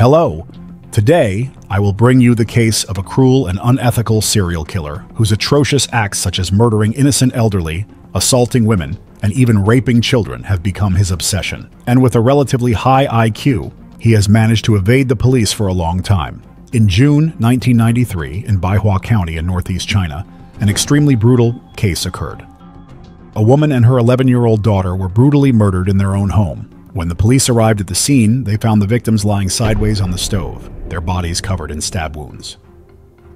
Hello! Today, I will bring you the case of a cruel and unethical serial killer whose atrocious acts such as murdering innocent elderly, assaulting women, and even raping children have become his obsession. And with a relatively high IQ, he has managed to evade the police for a long time. In June 1993, in Baihua County in northeast China, an extremely brutal case occurred. A woman and her 11-year-old daughter were brutally murdered in their own home. When the police arrived at the scene, they found the victims lying sideways on the stove, their bodies covered in stab wounds.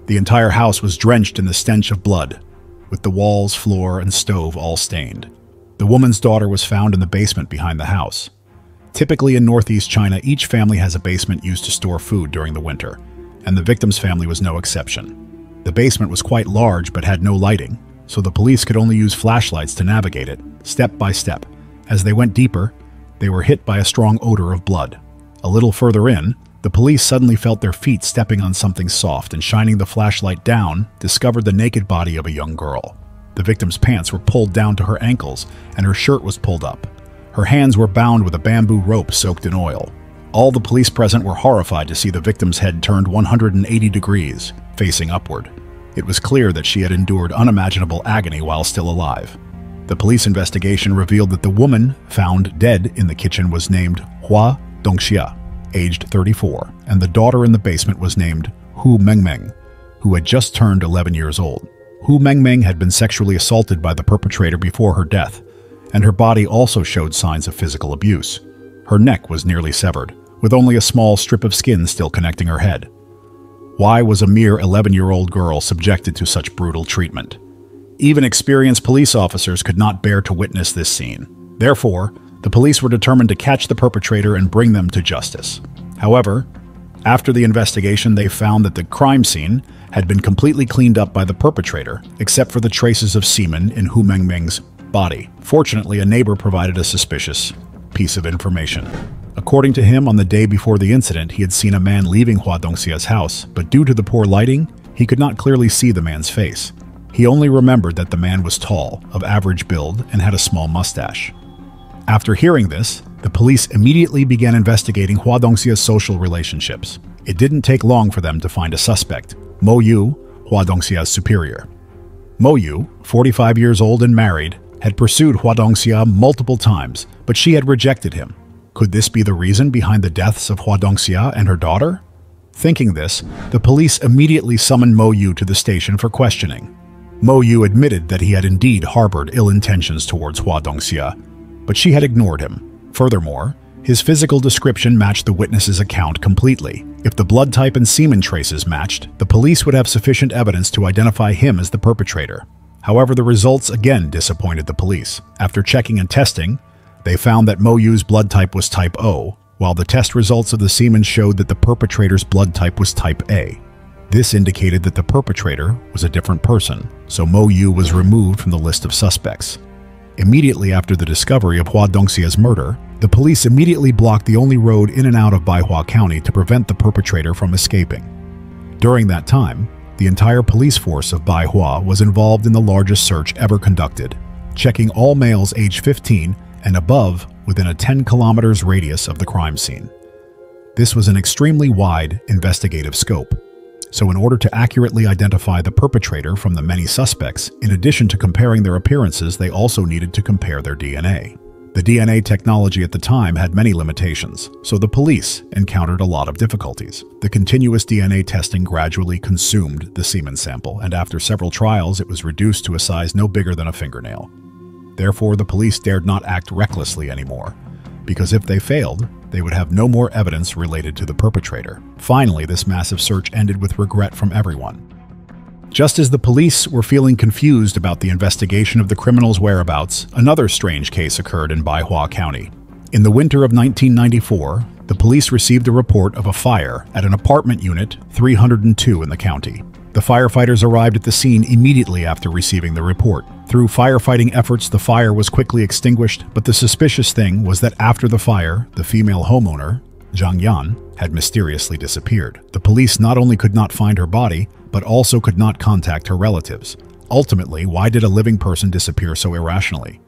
The entire house was drenched in the stench of blood, with the walls, floor, and stove all stained. The woman's daughter was found in the basement behind the house. Typically in northeast China, each family has a basement used to store food during the winter, and the victim's family was no exception. The basement was quite large but had no lighting, so the police could only use flashlights to navigate it, step by step. As they went deeper, they were hit by a strong odor of blood. A little further in, the police suddenly felt their feet stepping on something soft and shining the flashlight down, discovered the naked body of a young girl. The victim's pants were pulled down to her ankles and her shirt was pulled up. Her hands were bound with a bamboo rope soaked in oil. All the police present were horrified to see the victim's head turned 180 degrees, facing upward. It was clear that she had endured unimaginable agony while still alive. The police investigation revealed that the woman found dead in the kitchen was named Hua Dongxia, aged 34, and the daughter in the basement was named Hu Mengmeng, who had just turned 11 years old. Hu Mengmeng had been sexually assaulted by the perpetrator before her death, and her body also showed signs of physical abuse. Her neck was nearly severed, with only a small strip of skin still connecting her head. Why was a mere 11-year-old girl subjected to such brutal treatment? Even experienced police officers could not bear to witness this scene. Therefore, the police were determined to catch the perpetrator and bring them to justice. However, after the investigation, they found that the crime scene had been completely cleaned up by the perpetrator, except for the traces of semen in Hu Mengmeng's body. Fortunately, a neighbor provided a suspicious piece of information. According to him, on the day before the incident, he had seen a man leaving Hua Dongxia's house, but due to the poor lighting, he could not clearly see the man's face. He only remembered that the man was tall, of average build, and had a small mustache. After hearing this, the police immediately began investigating Hua Dongxia's social relationships. It didn't take long for them to find a suspect, Mo Yu, Hua Dongxia's superior. Mo Yu, 45 years old and married, had pursued Hua Dongxia multiple times, but she had rejected him. Could this be the reason behind the deaths of Hua Dongxia and her daughter? Thinking this, the police immediately summoned Mo Yu to the station for questioning. Mo Yu admitted that he had indeed harbored ill intentions towards Hua Dongxia, but she had ignored him. Furthermore, his physical description matched the witness's account completely. If the blood type and semen traces matched, the police would have sufficient evidence to identify him as the perpetrator. However, the results again disappointed the police. After checking and testing, they found that Mo Yu's blood type was type O, while the test results of the semen showed that the perpetrator's blood type was type A. This indicated that the perpetrator was a different person, so Mo Yu was removed from the list of suspects. Immediately after the discovery of Hua Dongxia's murder, the police immediately blocked the only road in and out of Baihua County to prevent the perpetrator from escaping. During that time, the entire police force of Baihua was involved in the largest search ever conducted, checking all males aged 15 and above within a 10 kilometers radius of the crime scene. This was an extremely wide investigative scope. So in order to accurately identify the perpetrator from the many suspects, in addition to comparing their appearances, they also needed to compare their DNA. The DNA technology at the time had many limitations, so the police encountered a lot of difficulties. The continuous DNA testing gradually consumed the semen sample, and after several trials, it was reduced to a size no bigger than a fingernail. Therefore, the police dared not act recklessly anymore, because if they failed, they would have no more evidence related to the perpetrator. Finally, this massive search ended with regret from everyone. Just as the police were feeling confused about the investigation of the criminal's whereabouts, another strange case occurred in Baihua County. In the winter of 1994, the police received a report of a fire at an apartment unit 302 in the county. The firefighters arrived at the scene immediately after receiving the report. Through firefighting efforts, the fire was quickly extinguished, but the suspicious thing was that after the fire, the female homeowner, Zhang Yan, had mysteriously disappeared. The police not only could not find her body, but also could not contact her relatives. Ultimately, why did a living person disappear so irrationally?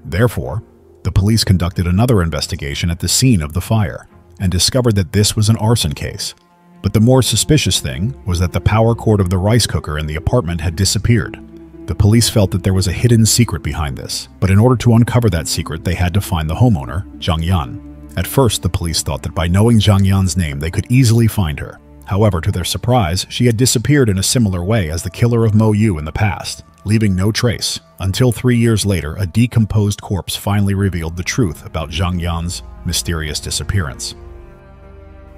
Therefore, the police conducted another investigation at the scene of the fire. and discovered that this was an arson case. But the more suspicious thing was that the power cord of the rice cooker in the apartment had disappeared. The police felt that there was a hidden secret behind this, but in order to uncover that secret, they had to find the homeowner, Zhang Yan. At first, the police thought that by knowing Zhang Yan's name, they could easily find her. However, to their surprise, she had disappeared in a similar way as the killer of Mo Yu in the past, leaving no trace, until 3 years later, a decomposed corpse finally revealed the truth about Zhang Yan's mysterious disappearance.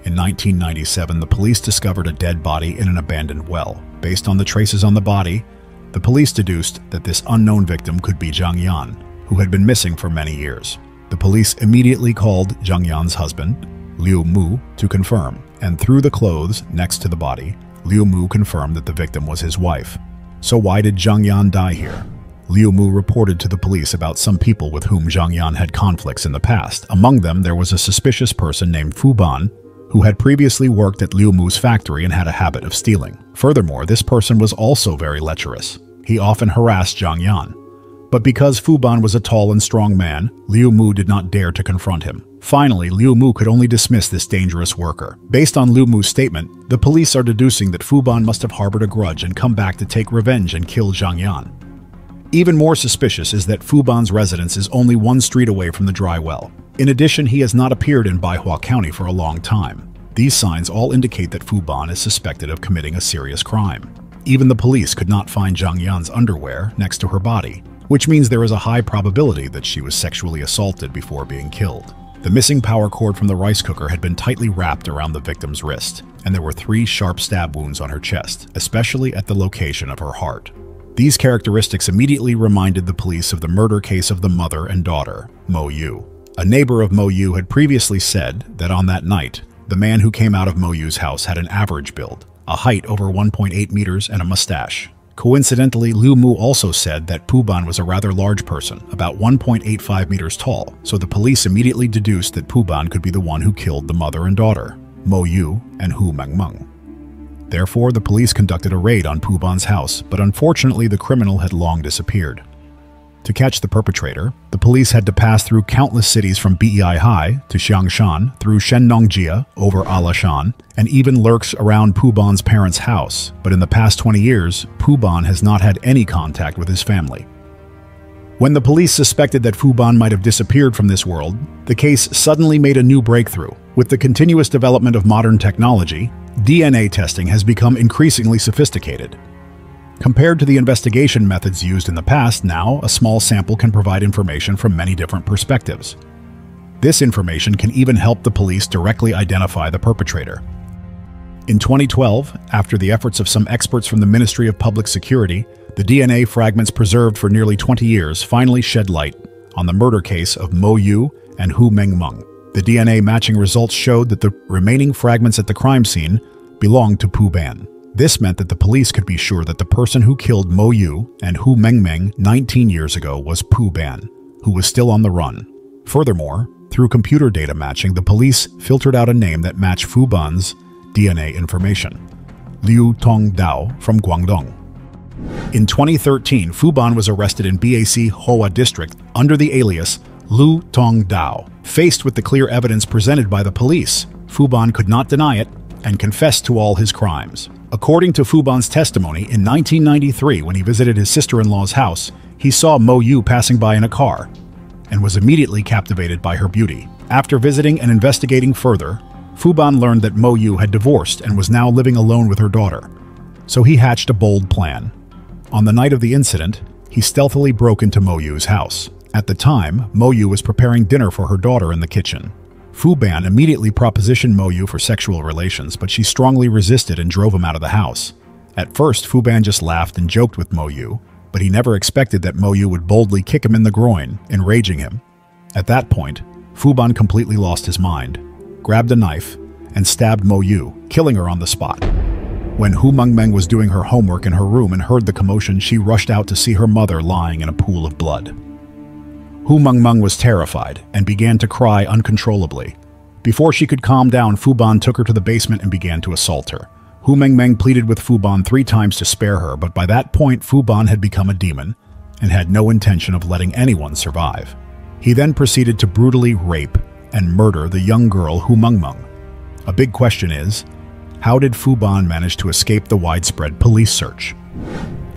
In 1997, the police discovered a dead body in an abandoned well. Based on the traces on the body, the police deduced that this unknown victim could be Zhang Yan, who had been missing for many years. The police immediately called Zhang Yan's husband, Liu Mu, to confirm, and through the clothes next to the body, Liu Mu confirmed that the victim was his wife. So why did Zhang Yan die here? Liu Mu reported to the police about some people with whom Zhang Yan had conflicts in the past. Among them, there was a suspicious person named Fu Ban, who had previously worked at Liu Mu's factory and had a habit of stealing. Furthermore, this person was also very lecherous. He often harassed Zhang Yan. But because Fu Ban was a tall and strong man, Liu Mu did not dare to confront him. Finally, Liu Mu could only dismiss this dangerous worker. Based on Liu Mu's statement, the police are deducing that Fu Ban must have harbored a grudge and come back to take revenge and kill Zhang Yan. Even more suspicious is that Fu Ban's residence is only 1 street away from the dry well. In addition, he has not appeared in Baihua County for a long time. These signs all indicate that Fu Ban is suspected of committing a serious crime. Even the police could not find Zhang Yan's underwear next to her body, which means there is a high probability that she was sexually assaulted before being killed. The missing power cord from the rice cooker had been tightly wrapped around the victim's wrist, and there were 3 sharp stab wounds on her chest, especially at the location of her heart. These characteristics immediately reminded the police of the murder case of the mother and daughter, Mo Yu. A neighbor of Mo Yu had previously said that on that night, the man who came out of Mo Yu's house had an average build, a height over 1.8 meters and a mustache. Coincidentally, Liu Mu also said that Fu Ban was a rather large person, about 1.85 meters tall, so the police immediately deduced that Fu Ban could be the one who killed the mother and daughter, Mo Yu and Hu Mengmeng. Therefore, the police conducted a raid on Fu Ban's house, but unfortunately the criminal had long disappeared. To catch the perpetrator, the police had to pass through countless cities from Beihai to Xiangshan, through Shennongjia, over Alashan, and even lurks around Fu Ban's parents' house. But in the past 20 years, Fu Ban has not had any contact with his family. When the police suspected that Fu Ban might have disappeared from this world, the case suddenly made a new breakthrough. With the continuous development of modern technology, DNA testing has become increasingly sophisticated. Compared to the investigation methods used in the past, now a small sample can provide information from many different perspectives. This information can even help the police directly identify the perpetrator. In 2012, after the efforts of some experts from the Ministry of Public Security, the DNA fragments preserved for nearly 20 years finally shed light on the murder case of Mo Yu and Hu Mengmeng. The DNA matching results showed that the remaining fragments at the crime scene belonged to Fu Ban. This meant that the police could be sure that the person who killed Mo Yu and Hu Mengmeng 19 years ago was Fu Ban, who was still on the run. Furthermore, through computer data matching, the police filtered out a name that matched Fu Ban's DNA information: Liu Tongdao from Guangdong. In 2013, Fu Ban was arrested in Bac Hoa district under the alias Liu Tongdao. Faced with the clear evidence presented by the police, Fu Ban could not deny it and confessed to all his crimes. According to Fu Ban's testimony, in 1993, when he visited his sister-in-law's house, he saw Mo Yu passing by in a car and was immediately captivated by her beauty. After visiting and investigating further, Fu Ban learned that Mo Yu had divorced and was now living alone with her daughter. So he hatched a bold plan. On the night of the incident, he stealthily broke into Mo Yu's house. At the time, Mo Yu was preparing dinner for her daughter in the kitchen. Fu Ban immediately propositioned Mo Yu for sexual relations, but she strongly resisted and drove him out of the house. At first, Fu Ban just laughed and joked with Mo Yu, but he never expected that Mo Yu would boldly kick him in the groin, enraging him. At that point, Fu Ban completely lost his mind, grabbed a knife, and stabbed Mo Yu, killing her on the spot. When Hu Mengmeng was doing her homework in her room and heard the commotion, she rushed out to see her mother lying in a pool of blood. Hu Mengmeng was terrified and began to cry uncontrollably. Before she could calm down, Fu Ban took her to the basement and began to assault her. Hu Mengmeng pleaded with Fu Ban 3 times to spare her, but by that point Fu Ban had become a demon and had no intention of letting anyone survive. He then proceeded to brutally rape and murder the young girl Hu Mengmeng. A big question is, how did Fu Ban manage to escape the widespread police search?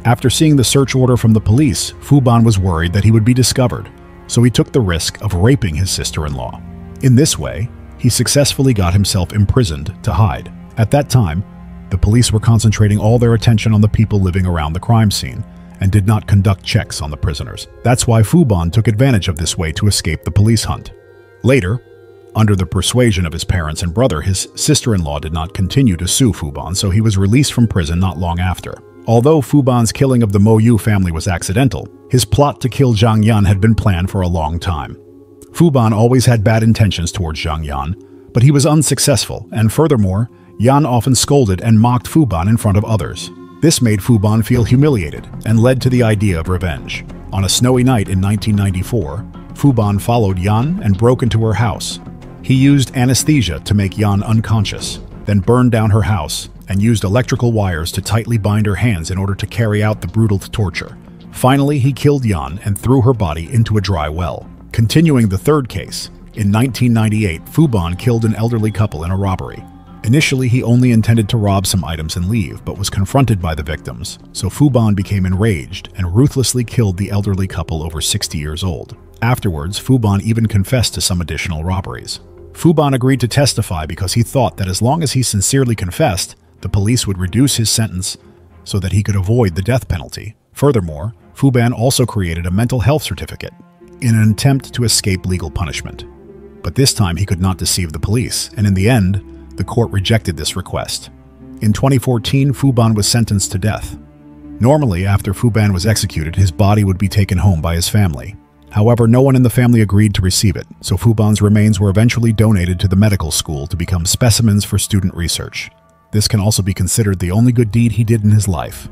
After seeing the search order from the police, Fu Ban was worried that he would be discovered, so he took the risk of raping his sister-in-law. In this way, he successfully got himself imprisoned to hide. At that time, the police were concentrating all their attention on the people living around the crime scene and did not conduct checks on the prisoners. That's why Fu Ban took advantage of this way to escape the police hunt. Later, under the persuasion of his parents and brother, his sister-in-law did not continue to sue Fu Ban, so he was released from prison not long after. Although Fu Ban's killing of the Mo Yu family was accidental, his plot to kill Zhang Yan had been planned for a long time. Fu Ban always had bad intentions towards Zhang Yan, but he was unsuccessful, and furthermore, Yan often scolded and mocked Fu Ban in front of others. This made Fu Ban feel humiliated and led to the idea of revenge. On a snowy night in 1994, Fu Ban followed Yan and broke into her house. He used anesthesia to make Yan unconscious, then burned down her house and used electrical wires to tightly bind her hands in order to carry out the brutal torture. Finally, he killed Yan and threw her body into a dry well. Continuing the third case, in 1998, Fu Ban killed an elderly couple in a robbery. Initially, he only intended to rob some items and leave, but was confronted by the victims, so Fu Ban became enraged and ruthlessly killed the elderly couple over 60 years old. Afterwards, Fu Ban even confessed to some additional robberies. Fu Ban agreed to testify because he thought that as long as he sincerely confessed, the police would reduce his sentence so that he could avoid the death penalty. Furthermore, Fu Ban also created a mental health certificate in an attempt to escape legal punishment. But this time he could not deceive the police, and in the end, the court rejected this request. In 2014, Fu Ban was sentenced to death. Normally, after Fu Ban was executed, his body would be taken home by his family. However, no one in the family agreed to receive it, so Fu Ban's remains were eventually donated to the medical school to become specimens for student research. This can also be considered the only good deed he did in his life.